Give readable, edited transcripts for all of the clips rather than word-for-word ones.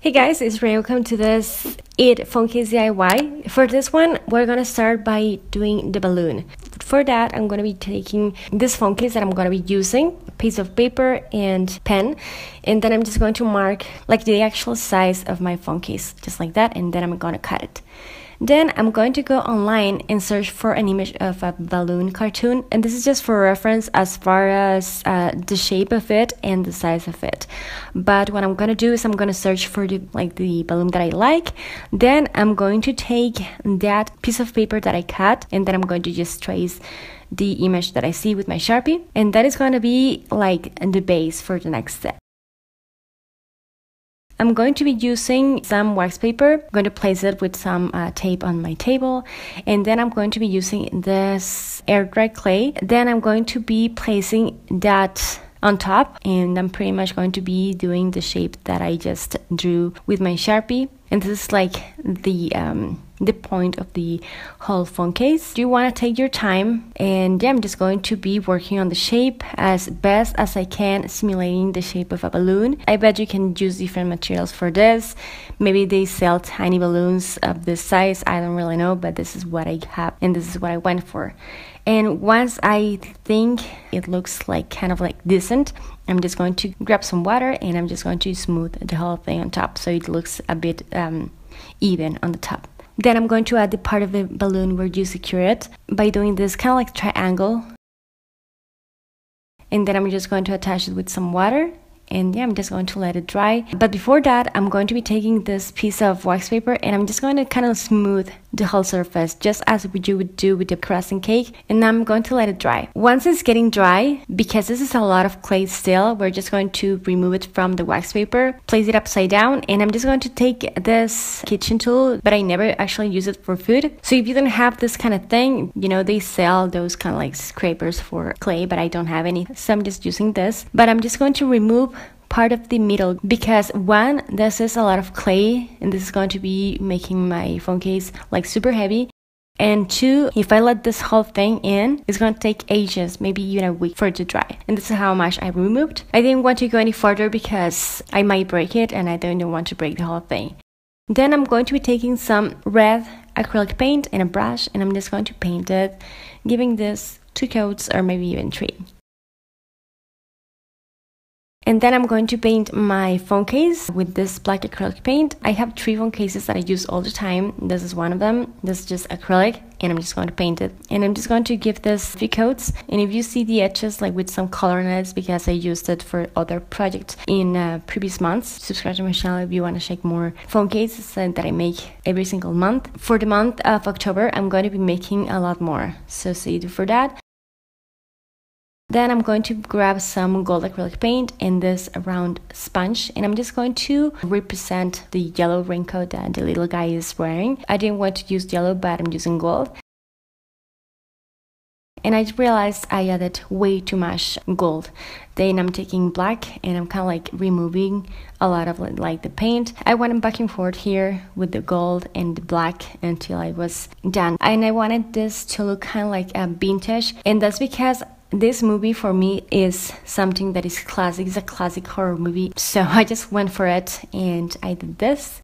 Hey guys, it's Ray. Welcome to this Phone Case DIY. For this one, we're gonna start by doing the balloon. For that, I'm gonna be taking this phone case that I'm gonna be using, a piece of paper and pen, and then I'm just going to mark like the actual size of my phone case, just like that, and then I'm gonna cut it. Then I'm going to go online and search for an image of a balloon cartoon, and this is just for reference as far as the shape of it and the size of it. But what I'm going to do is I'm going to search for the balloon that I like. Then I'm going to take that piece of paper that I cut, and then I'm going to just trace the image that I see with my Sharpie, and that is going to be like the base for the next step. I'm going to be using some wax paper. I'm going to place it with some tape on my table, and then I'm going to be using this air dry clay. Then I'm going to be placing that on top, and I'm pretty much going to be doing the shape that I just drew with my Sharpie. And this is like the point of the whole phone case. You want to take your time, and yeah, I'm just going to be working on the shape as best as I can, simulating the shape of a balloon. I bet you can use different materials for this. Maybe they sell tiny balloons of this size, I don't really know, but this is what I have and this is what I went for. And once I think it looks like kind of like decent, I'm just going to grab some water and I'm just going to smooth the whole thing on top so it looks a bit even on the top. Then I'm going to add the part of the balloon where you secure it by doing this kind of like triangle. And then I'm just going to attach it with some water. And yeah, I'm just going to let it dry. But before that, I'm going to be taking this piece of wax paper and I'm just going to kind of smooth the whole surface, just as you would do with the crust cake. And I'm going to let it dry. Once it's getting dry, because this is a lot of clay still, we're just going to remove it from the wax paper, place it upside down, and I'm just going to take this kitchen tool, but I never actually use it for food. So if you don't have this kind of thing, you know, they sell those kind of like scrapers for clay, but I don't have any. So I'm just using this. But I'm just going to remove part of the middle because one, this is a lot of clay and this is going to be making my phone case like super heavy, and two, if I let this whole thing in, it's going to take ages, maybe even a week for it to dry. And this is how much I removed. I didn't want to go any further because I might break it and I don't want to break the whole thing. Then I'm going to be taking some red acrylic paint and a brush, and I'm just going to paint it, giving this 2 coats or maybe even 3. And then I'm going to paint my phone case with this black acrylic paint. I have 3 phone cases that I use all the time. This is one of them. This is just acrylic, and I'm just going to paint it. And I'm just going to give this 3 coats. And if you see the edges like with some color in it, it's because I used it for other projects in previous months. Subscribe to my channel if you want to check more phone cases that I make every single month. For the month of October, I'm going to be making a lot more. So stay tuned for that. Then I'm going to grab some gold acrylic paint and this round sponge, and I'm just going to represent the yellow raincoat that the little guy is wearing. I didn't want to use yellow, but I'm using gold. And I realized I added way too much gold. Then I'm taking black and I'm kind of like removing a lot of like the paint. I went back and forth here with the gold and the black until I was done. And I wanted this to look kind of like a vintage, and that's because this movie for me is something that is classic. It's a classic horror movie. So I just went for it and I did this.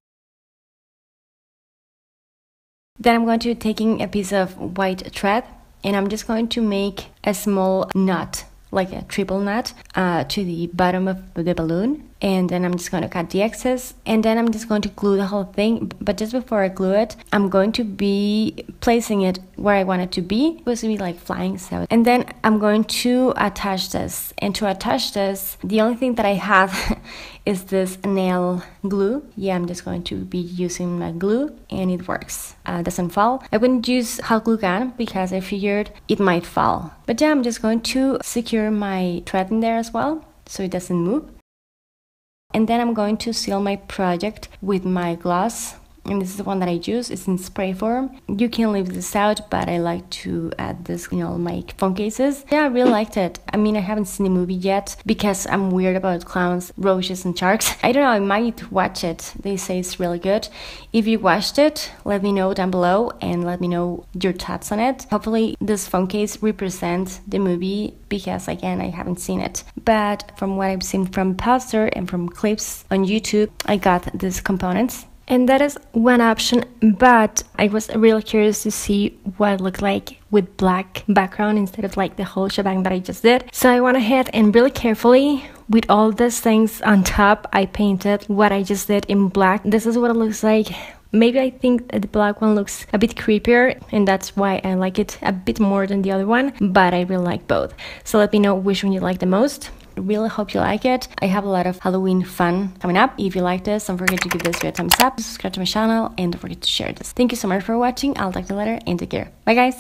Then I'm going to be taking a piece of white thread and I'm just going to make a small knot, like a triple knot, to the bottom of the balloon. And then I'm just going to cut the excess, and then I'm just going to glue the whole thing. But just before I glue it, I'm going to be placing it where I want it to be. It's supposed to be like flying, so. And then I'm going to attach this. And to attach this, the only thing that I have is this nail glue. Yeah, I'm just going to be using my glue, and it works. Doesn't fall. I wouldn't use hot glue gun because I figured it might fall. But yeah, I'm just going to secure my thread in there as well, so it doesn't move. And then I'm going to seal my project with my gloss and this is the one that I use. It's in spray form. You can leave this out, but I like to add this in all my phone cases. Yeah, I really liked it. I mean, I haven't seen the movie yet because I'm weird about clowns, roaches, and sharks. I don't know, I might watch it. They say it's really good. If you watched it, let me know down below and let me know your thoughts on it. Hopefully this phone case represents the movie because again, I haven't seen it. But from what I've seen from poster and from clips on YouTube, I got these components. And that is one option, but I was really curious to see what it looked like with black background instead of like the whole shebang that I just did. So I went ahead and really carefully, with all these things on top, I painted what I just did in black. This is what it looks like. Maybe I think that the black one looks a bit creepier, and that's why I like it a bit more than the other one, but I really like both. So let me know which one you like the most. I really hope you like it. I have a lot of Halloween fun coming up. If you like this, don't forget to give this video a thumbs up, subscribe to my channel, and don't forget to share this. Thank you so much for watching. I'll talk to you later, and take care. Bye guys!